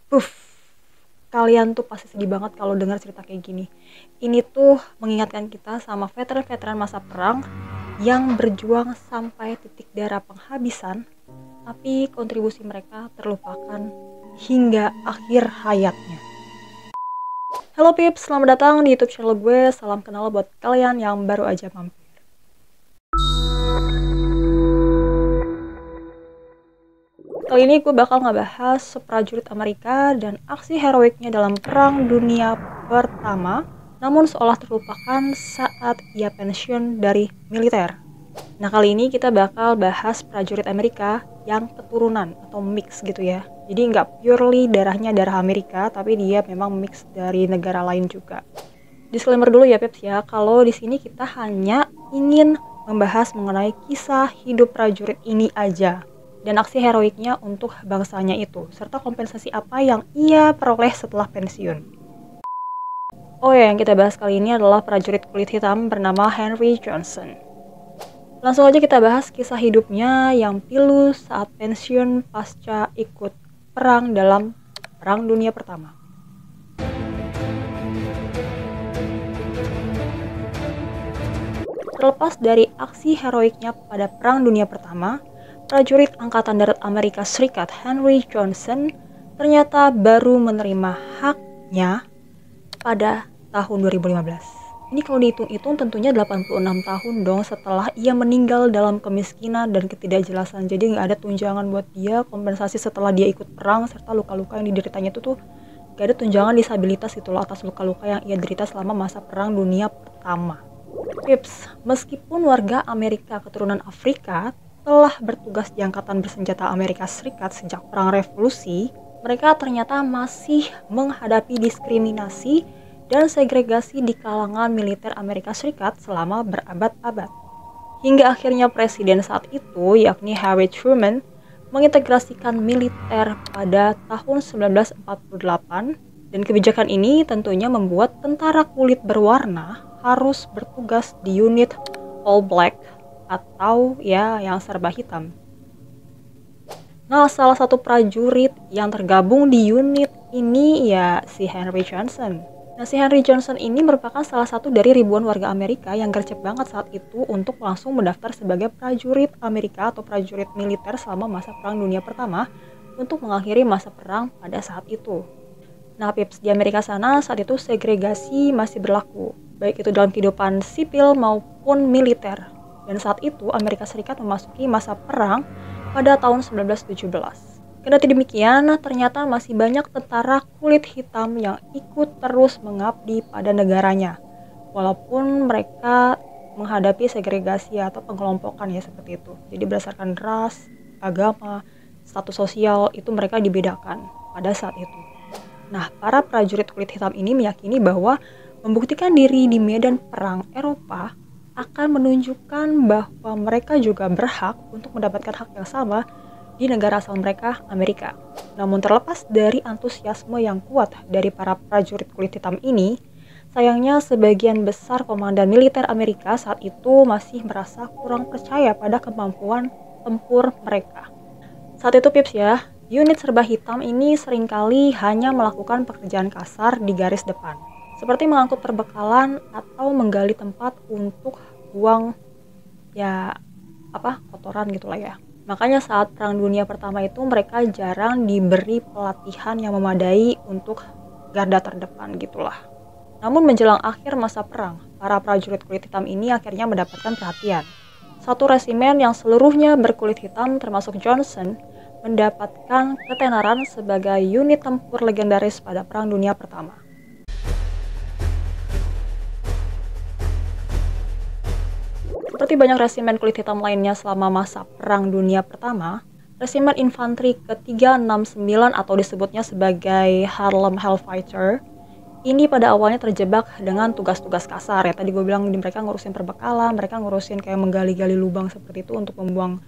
Puff, kalian tuh pasti sedih banget kalau dengar cerita kayak gini. Ini tuh mengingatkan kita sama veteran-veteran masa perang yang berjuang sampai titik darah penghabisan, tapi kontribusi mereka terlupakan hingga akhir hayatnya. Halo Pips, selamat datang di YouTube channel gue. Salam kenal buat kalian yang baru aja mampir. Kali ini gue bakal ngebahas prajurit Amerika dan aksi heroiknya dalam Perang Dunia Pertama, namun seolah terlupakan saat ia pensiun dari militer. Nah, kali ini kita bakal bahas prajurit Amerika yang keturunan atau mix gitu ya. Jadi nggak purely darahnya darah Amerika, tapi dia memang mix dari negara lain juga. Disclaimer dulu ya Peps ya, kalau di sini kita hanya ingin membahas mengenai kisah hidup prajurit ini aja dan aksi heroiknya untuk bangsanya itu, serta kompensasi apa yang ia peroleh setelah pensiun. Oh ya, yang kita bahas kali ini adalah prajurit kulit hitam bernama Henry Johnson. Langsung aja kita bahas kisah hidupnya yang pilu saat pensiun pasca ikut perang dalam Perang Dunia Pertama. Terlepas dari aksi heroiknya pada Perang Dunia Pertama, prajurit Angkatan Darat Amerika Serikat Henry Johnson ternyata baru menerima haknya pada tahun 2015. Ini kalau dihitung-hitung tentunya 86 tahun dong setelah ia meninggal dalam kemiskinan dan ketidakjelasan. Jadi nggak ada tunjangan buat dia, kompensasi setelah dia ikut perang, serta luka-luka yang dideritanya itu tuh nggak ada tunjangan disabilitas itu loh atas luka-luka yang ia derita selama masa Perang Dunia Pertama. Tips, meskipun warga Amerika keturunan Afrika telah bertugas di Angkatan Bersenjata Amerika Serikat sejak Perang Revolusi, mereka ternyata masih menghadapi diskriminasi dan segregasi di kalangan militer Amerika Serikat selama berabad-abad. Hingga akhirnya presiden saat itu, yakni Harry Truman, mengintegrasikan militer pada tahun 1948, dan kebijakan ini tentunya membuat tentara kulit berwarna harus bertugas di unit all black atau ya yang serba hitam. Nah, salah satu prajurit yang tergabung di unit ini ya si Henry Johnson. Nah, si Henry Johnson ini merupakan salah satu dari ribuan warga Amerika yang gercep banget saat itu untuk langsung mendaftar sebagai prajurit Amerika atau prajurit militer selama masa Perang Dunia Pertama untuk mengakhiri masa perang pada saat itu. Nah, Pips, di Amerika sana saat itu segregasi masih berlaku, baik itu dalam kehidupan sipil maupun militer. Dan saat itu Amerika Serikat memasuki masa perang pada tahun 1917. Kendati demikian, ternyata masih banyak tentara kulit hitam yang ikut terus mengabdi pada negaranya, walaupun mereka menghadapi segregasi atau pengelompokan ya seperti itu. Jadi berdasarkan ras, agama, status sosial itu mereka dibedakan pada saat itu. Nah, para prajurit kulit hitam ini meyakini bahwa membuktikan diri di medan perang Eropa akan menunjukkan bahwa mereka juga berhak untuk mendapatkan hak yang sama di negara asal mereka, Amerika. Namun terlepas dari antusiasme yang kuat dari para prajurit kulit hitam ini, sayangnya sebagian besar komandan militer Amerika saat itu masih merasa kurang percaya pada kemampuan tempur mereka. Saat itu Pips ya, unit serba hitam ini seringkali hanya melakukan pekerjaan kasar di garis depan, seperti mengangkut perbekalan atau menggali tempat untuk buang kotoran gitulah ya. Makanya saat Perang Dunia Pertama itu mereka jarang diberi pelatihan yang memadai untuk garda terdepan gitulah. Namun menjelang akhir masa perang, para prajurit kulit hitam ini akhirnya mendapatkan perhatian. Satu resimen yang seluruhnya berkulit hitam termasuk Johnson mendapatkan ketenaran sebagai unit tempur legendaris pada Perang Dunia Pertama. Seperti banyak resimen kulit hitam lainnya selama masa Perang Dunia Pertama, resimen infanteri ke-369 atau disebutnya sebagai Harlem Hellfighter ini pada awalnya terjebak dengan tugas-tugas kasar ya. Tadi gue bilang mereka ngurusin perbekalan, mereka ngurusin kayak menggali-gali lubang seperti itu untuk membuang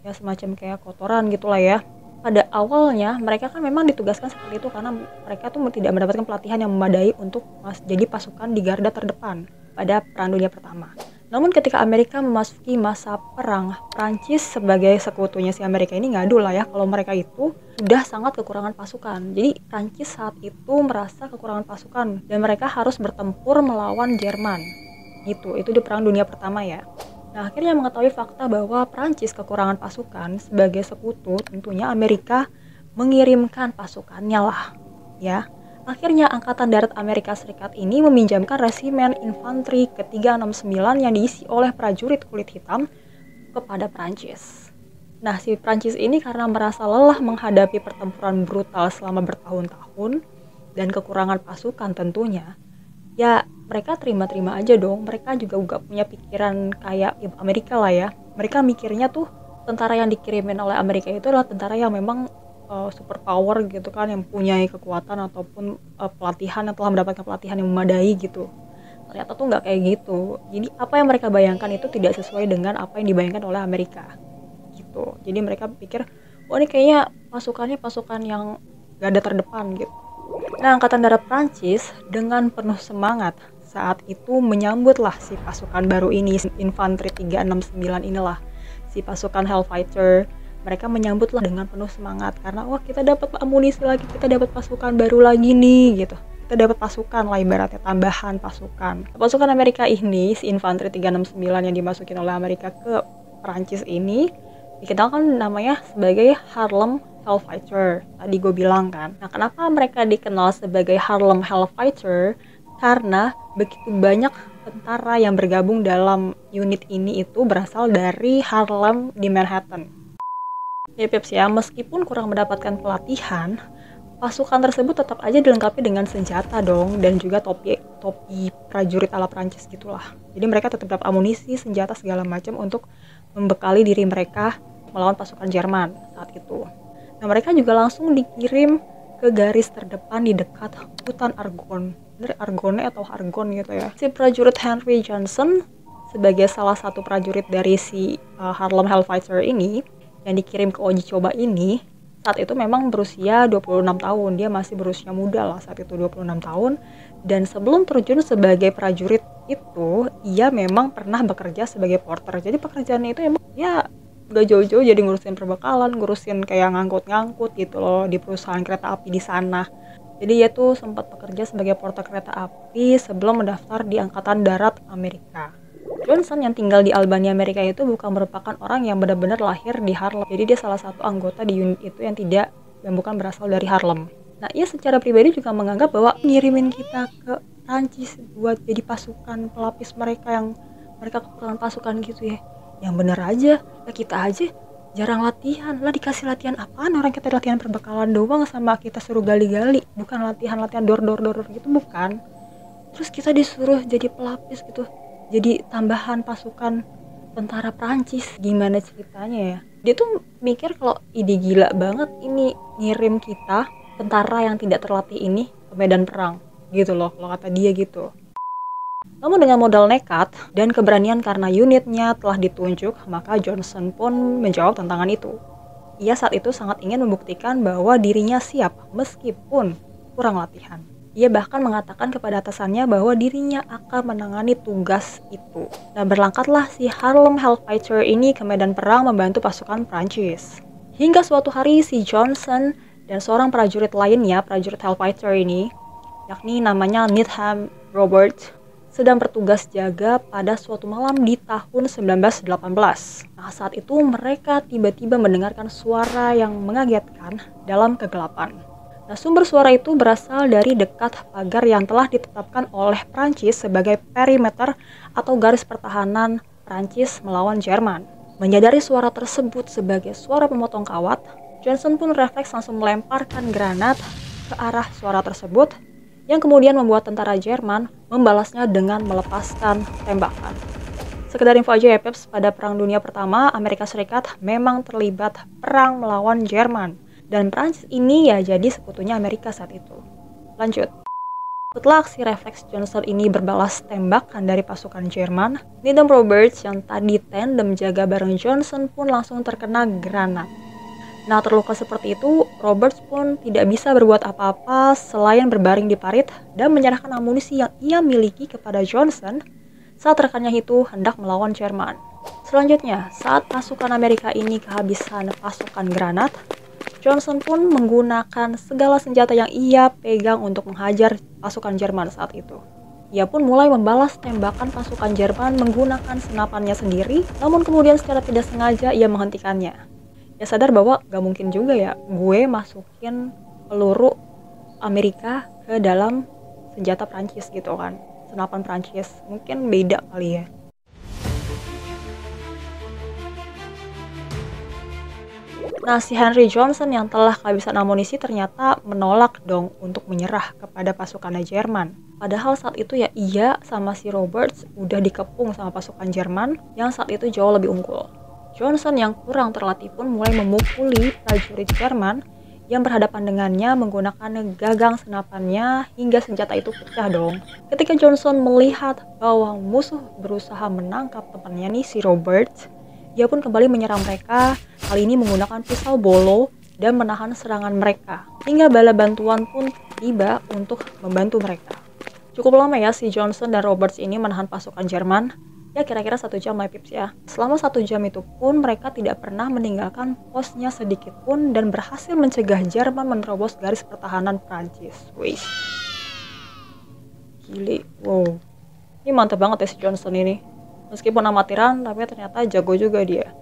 ya semacam kayak kotoran gitulah ya. Pada awalnya mereka kan memang ditugaskan seperti itu karena mereka tuh tidak mendapatkan pelatihan yang memadai untuk jadi pasukan di garda terdepan pada Perang Dunia Pertama. Namun ketika Amerika memasuki masa perang, Prancis sebagai sekutunya si Amerika ini ngadu lah ya kalau mereka itu sudah sangat kekurangan pasukan. Jadi Prancis saat itu merasa kekurangan pasukan dan mereka harus bertempur melawan Jerman. Gitu, itu di Perang Dunia Pertama ya. Nah, akhirnya mengetahui fakta bahwa Prancis kekurangan pasukan, sebagai sekutu tentunya Amerika mengirimkan pasukannya lah ya. Akhirnya Angkatan Darat Amerika Serikat ini meminjamkan resimen infanteri ke-369 yang diisi oleh prajurit kulit hitam kepada Prancis. Nah, si Prancis ini karena merasa lelah menghadapi pertempuran brutal selama bertahun-tahun dan kekurangan pasukan tentunya, ya mereka terima-terima aja dong. Mereka juga gak punya pikiran kayak Amerika lah ya. Mereka mikirnya tuh tentara yang dikirimin oleh Amerika itu adalah tentara yang memang super power gitu kan, yang punya kekuatan ataupun pelatihan, yang telah mendapatkan pelatihan yang memadai gitu. Ternyata tuh nggak kayak gitu. Jadi apa yang mereka bayangkan itu tidak sesuai dengan apa yang dibayangkan oleh Amerika gitu. Jadi mereka pikir, wah ini kayaknya pasukannya pasukan yang garda terdepan gitu. Nah, Angkatan Darat Prancis dengan penuh semangat saat itu menyambutlah si pasukan baru ini, infanteri 369 inilah, si pasukan Hellfighter. Mereka menyambutlah dengan penuh semangat karena wah kita dapat amunisi lagi, kita dapat pasukan baru lagi nih gitu. Kita dapat pasukan lah, ibaratnya tambahan pasukan. Pasukan Amerika ini, si infanteri 369 yang dimasukin oleh Amerika ke Prancis ini dikenalkan namanya sebagai Harlem Hellfighter. Tadi gue bilang kan. Nah, kenapa mereka dikenal sebagai Harlem Hellfighter? Karena begitu banyak tentara yang bergabung dalam unit ini itu berasal dari Harlem di Manhattan. Ya, meskipun kurang mendapatkan pelatihan, pasukan tersebut tetap aja dilengkapi dengan senjata dong, dan juga topi prajurit ala Prancis gitulah. Jadi mereka tetap dapat amunisi, senjata segala macam untuk membekali diri mereka melawan pasukan Jerman saat itu. Nah, mereka juga langsung dikirim ke garis terdepan di dekat hutan Argonne. Dari Argonne atau Argonne gitu ya. Si prajurit Henry Johnson sebagai salah satu prajurit dari si Harlem Hellfighter ini yang dikirim ke uji coba ini, saat itu memang berusia 26 tahun. Dia masih berusia muda lah saat itu, 26 tahun. Dan sebelum terjun sebagai prajurit itu, ia memang pernah bekerja sebagai porter. Jadi pekerjaannya itu emang ya gak jauh-jauh, jadi ngurusin perbekalan, ngurusin kayak ngangkut-ngangkut gitu loh di perusahaan kereta api di sana. Jadi ia tuh sempat bekerja sebagai porter kereta api sebelum mendaftar di Angkatan Darat Amerika. Johnson yang tinggal di Albany, Amerika itu bukan merupakan orang yang benar-benar lahir di Harlem. Jadi dia salah satu anggota di unit itu yang bukan berasal dari Harlem. Nah, ia secara pribadi juga menganggap bahwa ngirimin kita ke Prancis buat jadi pasukan pelapis mereka yang mereka kekurangan pasukan gitu ya. Yang bener aja, ya kita aja jarang latihan. Lah dikasih latihan apaan? Orang kita latihan perbekalan doang sama kita suruh gali-gali. Bukan latihan dor-dor gitu, bukan. Terus kita disuruh jadi pelapis gitu. Jadi tambahan pasukan tentara Prancis. Gimana ceritanya ya? Dia tuh mikir kalau ide gila banget ini ngirim kita tentara yang tidak terlatih ini ke medan perang gitu loh, kalau kata dia gitu. Namun dengan modal nekat dan keberanian karena unitnya telah ditunjuk, maka Johnson pun menjawab tantangan itu. Ia saat itu sangat ingin membuktikan bahwa dirinya siap meskipun kurang latihan. Ia bahkan mengatakan kepada atasannya bahwa dirinya akan menangani tugas itu. Dan berangkatlah si Harlem Hellfighter ini ke medan perang membantu pasukan Prancis. Hingga suatu hari si Johnson dan seorang prajurit lainnya, prajurit Hellfighter ini, yakni namanya Needham Robert, sedang bertugas jaga pada suatu malam di tahun 1918. Nah, saat itu mereka tiba-tiba mendengarkan suara yang mengagetkan dalam kegelapan. Nah, sumber suara itu berasal dari dekat pagar yang telah ditetapkan oleh Prancis sebagai perimeter atau garis pertahanan Prancis melawan Jerman. Menyadari suara tersebut sebagai suara pemotong kawat, Johnson pun refleks langsung melemparkan granat ke arah suara tersebut, yang kemudian membuat tentara Jerman membalasnya dengan melepaskan tembakan. Sekedar info aja ya Peps, pada Perang Dunia Pertama, Amerika Serikat memang terlibat perang melawan Jerman. Dan Prancis ini ya jadi sekutunya Amerika saat itu. Lanjut. Setelah aksi refleks Johnson ini berbalas tembakan dari pasukan Jerman, Needham Roberts yang tadi tandem jaga bareng Johnson pun langsung terkena granat. Nah, terluka seperti itu, Roberts pun tidak bisa berbuat apa-apa selain berbaring di parit dan menyerahkan amunisi yang ia miliki kepada Johnson saat rekannya itu hendak melawan Jerman. Selanjutnya, saat pasukan Amerika ini kehabisan pasukan granat, Johnson pun menggunakan segala senjata yang ia pegang untuk menghajar pasukan Jerman saat itu. Ia pun mulai membalas tembakan pasukan Jerman menggunakan senapannya sendiri, namun kemudian secara tidak sengaja ia menghentikannya. Ia sadar bahwa gak mungkin juga ya gue masukin peluru Amerika ke dalam senjata Prancis gitu kan, senapan Prancis, mungkin beda kali ya. Nah, si Henry Johnson yang telah kehabisan amunisi ternyata menolak dong untuk menyerah kepada pasukan Jerman. Padahal saat itu ya ia sama si Roberts udah dikepung sama pasukan Jerman yang saat itu jauh lebih unggul. Johnson yang kurang terlatih pun mulai memukuli prajurit Jerman yang berhadapan dengannya menggunakan gagang senapannya hingga senjata itu pecah dong. Ketika Johnson melihat bahwa musuh berusaha menangkap temannya nih si Roberts, dia pun kembali menyerang mereka, kali ini menggunakan pisau bolo dan menahan serangan mereka. Hingga bala bantuan pun tiba untuk membantu mereka. Cukup lama ya si Johnson dan Roberts ini menahan pasukan Jerman. Ya kira-kira 1 jam my peeps ya. Selama 1 jam itu pun mereka tidak pernah meninggalkan posnya sedikit pun dan berhasil mencegah Jerman menerobos garis pertahanan Prancis. Wih. Gile, wow. Ini mantap banget ya si Johnson ini. Meskipun amatiran, tapi ternyata jago juga dia.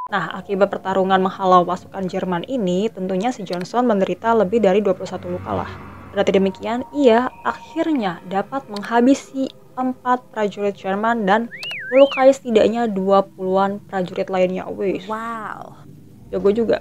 Nah, akibat pertarungan menghalau pasukan Jerman ini, tentunya si Johnson menderita lebih dari 21 luka lah. Berarti demikian, ia akhirnya dapat menghabisi 4 prajurit Jerman dan melukai setidaknya 20-an prajurit lainnya. Wih, wow, jago juga.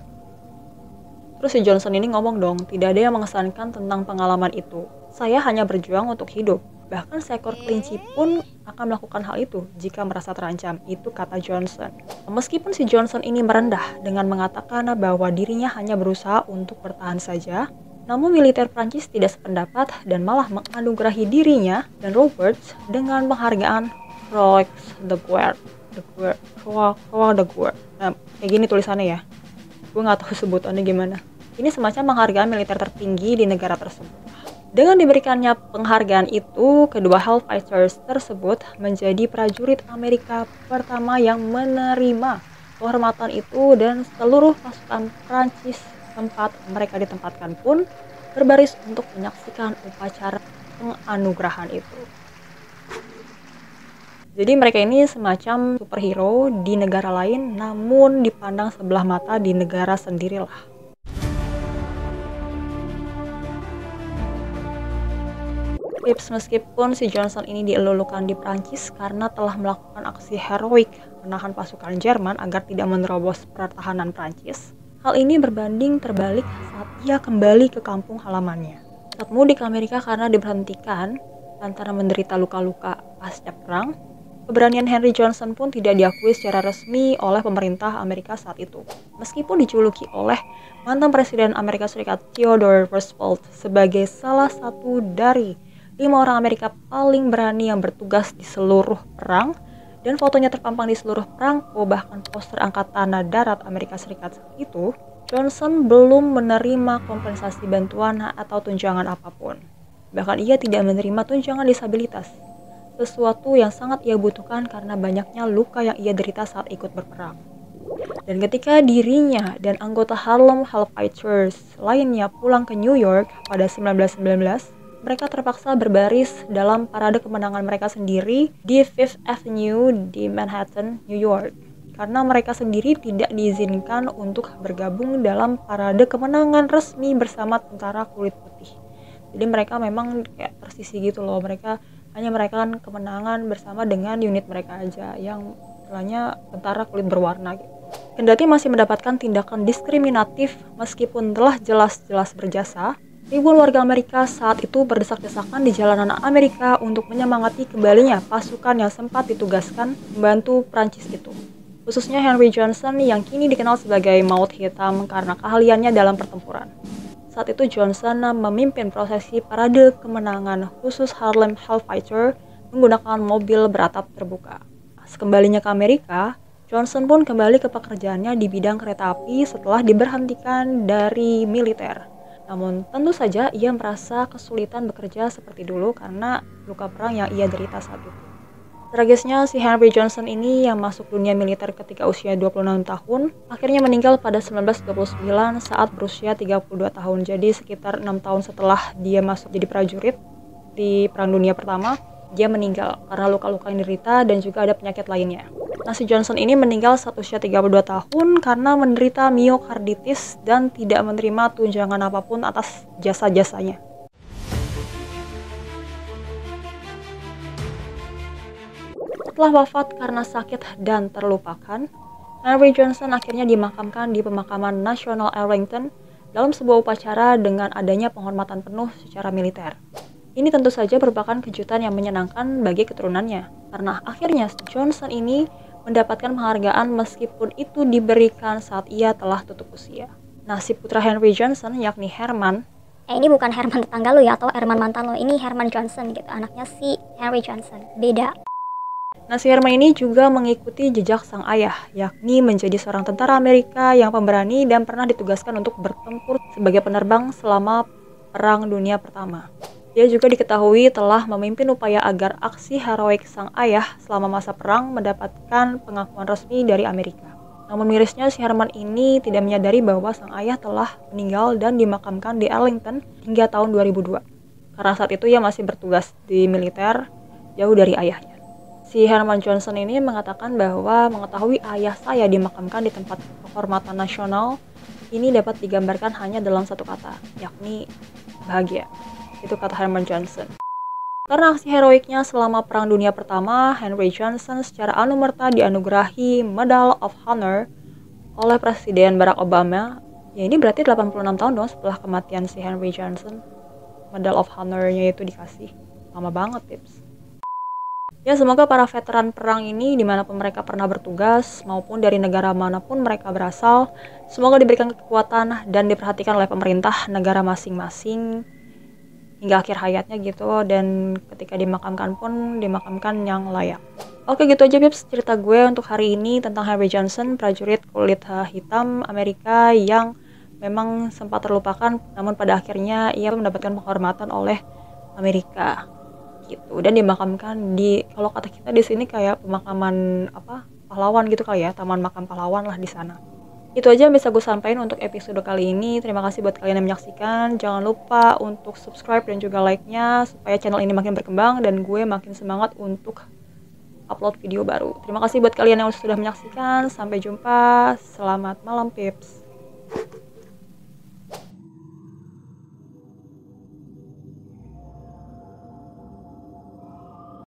Terus si Johnson ini ngomong dong, tidak ada yang mengesankan tentang pengalaman itu. Saya hanya berjuang untuk hidup. Bahkan seekor kelinci pun akan melakukan hal itu jika merasa terancam, itu kata Johnson. Meskipun si Johnson ini merendah dengan mengatakan bahwa dirinya hanya berusaha untuk bertahan saja, namun militer Prancis tidak sependapat dan malah menganugerahi dirinya dan Roberts dengan penghargaan Croix de Guerre. Nah, kayak gini tulisannya ya. Gue nggak tahu sebutannya gimana. Ini semacam penghargaan militer tertinggi di negara tersebut. Dengan diberikannya penghargaan itu, kedua Hellfighters tersebut menjadi prajurit Amerika pertama yang menerima kehormatan itu dan seluruh pasukan Prancis tempat mereka ditempatkan pun berbaris untuk menyaksikan upacara penganugerahan itu. Jadi mereka ini semacam superhero di negara lain namun dipandang sebelah mata di negara sendirilah. Tips, meskipun si Johnson ini dielulukan di Prancis karena telah melakukan aksi heroik menahan pasukan Jerman agar tidak menerobos pertahanan Prancis, hal ini berbanding terbalik saat ia kembali ke kampung halamannya. Saat mudik ke Amerika karena diberhentikan antara menderita luka-luka pasca perang, keberanian Henry Johnson pun tidak diakui secara resmi oleh pemerintah Amerika saat itu. Meskipun dijuluki oleh mantan Presiden Amerika Serikat Theodore Roosevelt sebagai salah satu dari 5 orang Amerika paling berani yang bertugas di seluruh perang, dan fotonya terpampang di seluruh perangko bahkan poster Angkatan Darat Amerika Serikat itu, Johnson belum menerima kompensasi bantuan atau tunjangan apapun. Bahkan ia tidak menerima tunjangan disabilitas, sesuatu yang sangat ia butuhkan karena banyaknya luka yang ia derita saat ikut berperang. Dan ketika dirinya dan anggota Harlem Hellfighters lainnya pulang ke New York pada 1919, mereka terpaksa berbaris dalam parade kemenangan mereka sendiri di Fifth Avenue di Manhattan, New York. Karena mereka sendiri tidak diizinkan untuk bergabung dalam parade kemenangan resmi bersama tentara kulit putih. Jadi mereka memang kayak tersisih gitu loh. Mereka hanya merayakan kemenangan bersama dengan unit mereka aja yang istilahnya tentara kulit berwarna gitu. Kendati masih mendapatkan tindakan diskriminatif meskipun telah jelas-jelas berjasa, ribuan warga Amerika saat itu berdesak-desakan di jalanan Amerika untuk menyemangati kembalinya pasukan yang sempat ditugaskan membantu Prancis itu. Khususnya Henry Johnson yang kini dikenal sebagai Maut Hitam karena keahliannya dalam pertempuran. Saat itu Johnson memimpin prosesi parade kemenangan khusus Harlem Hellfighter menggunakan mobil beratap terbuka. Sekembalinya ke Amerika, Johnson pun kembali ke pekerjaannya di bidang kereta api setelah diberhentikan dari militer. Namun tentu saja ia merasa kesulitan bekerja seperti dulu karena luka perang yang ia derita saat itu. Tragisnya, si Henry Johnson ini yang masuk dunia militer ketika usia 26 tahun, akhirnya meninggal pada 1929 saat berusia 32 tahun. Jadi sekitar 6 tahun setelah dia masuk jadi prajurit di Perang Dunia Pertama, dia meninggal karena luka-luka yang diderita dan juga ada penyakit lainnya. Nah, si Johnson ini meninggal saat usia 32 tahun karena menderita miokarditis dan tidak menerima tunjangan apapun atas jasa-jasanya. Setelah wafat karena sakit dan terlupakan, Henry Johnson akhirnya dimakamkan di pemakaman nasional Arlington dalam sebuah upacara dengan adanya penghormatan penuh secara militer. Ini tentu saja merupakan kejutan yang menyenangkan bagi keturunannya, karena akhirnya Johnson ini mendapatkan penghargaan meskipun itu diberikan saat ia telah tutup usia. Nah, si putra Henry Johnson yakni Herman, ini bukan Herman tetangga lo ya, atau Herman mantan lo, ini Herman Johnson gitu, anaknya si Henry Johnson, beda. Nah, si Herman ini juga mengikuti jejak sang ayah, yakni menjadi seorang tentara Amerika yang pemberani dan pernah ditugaskan untuk bertempur sebagai penerbang selama Perang Dunia Pertama. Dia juga diketahui telah memimpin upaya agar aksi heroik sang ayah selama masa perang mendapatkan pengakuan resmi dari Amerika. Namun mirisnya, si Herman ini tidak menyadari bahwa sang ayah telah meninggal dan dimakamkan di Arlington hingga tahun 2002. Karena saat itu ia masih bertugas di militer jauh dari ayahnya. Si Herman Johnson ini mengatakan bahwa mengetahui ayah saya dimakamkan di tempat kehormatan nasional ini dapat digambarkan hanya dalam satu kata, yakni bahagia. Itu kata Herman Johnson. Karena aksi heroiknya selama Perang Dunia Pertama, Henry Johnson secara anumerta dianugerahi Medal of Honor oleh Presiden Barack Obama. Ya, ini berarti 86 tahun dong setelah kematian si Henry Johnson. Medal of Honor-nya itu dikasih. Lama banget, tips. Ya, semoga para veteran perang ini dimanapun mereka pernah bertugas maupun dari negara manapun mereka berasal, semoga diberikan kekuatan dan diperhatikan oleh pemerintah negara masing-masing hingga akhir hayatnya gitu, dan ketika dimakamkan pun dimakamkan yang layak. Oke, gitu aja Bips cerita gue untuk hari ini tentang Henry Johnson, prajurit kulit hitam Amerika yang memang sempat terlupakan namun pada akhirnya ia mendapatkan penghormatan oleh Amerika gitu, dan dimakamkan di, kalau kata kita di sini kayak pemakaman pahlawan gitu kali ya, taman makam pahlawan lah di sana. Itu aja yang bisa gue sampaikan untuk episode kali ini. Terima kasih buat kalian yang menyaksikan. Jangan lupa untuk subscribe dan juga like-nya supaya channel ini makin berkembang dan gue makin semangat untuk upload video baru. Terima kasih buat kalian yang sudah menyaksikan. Sampai jumpa. Selamat malam Pips.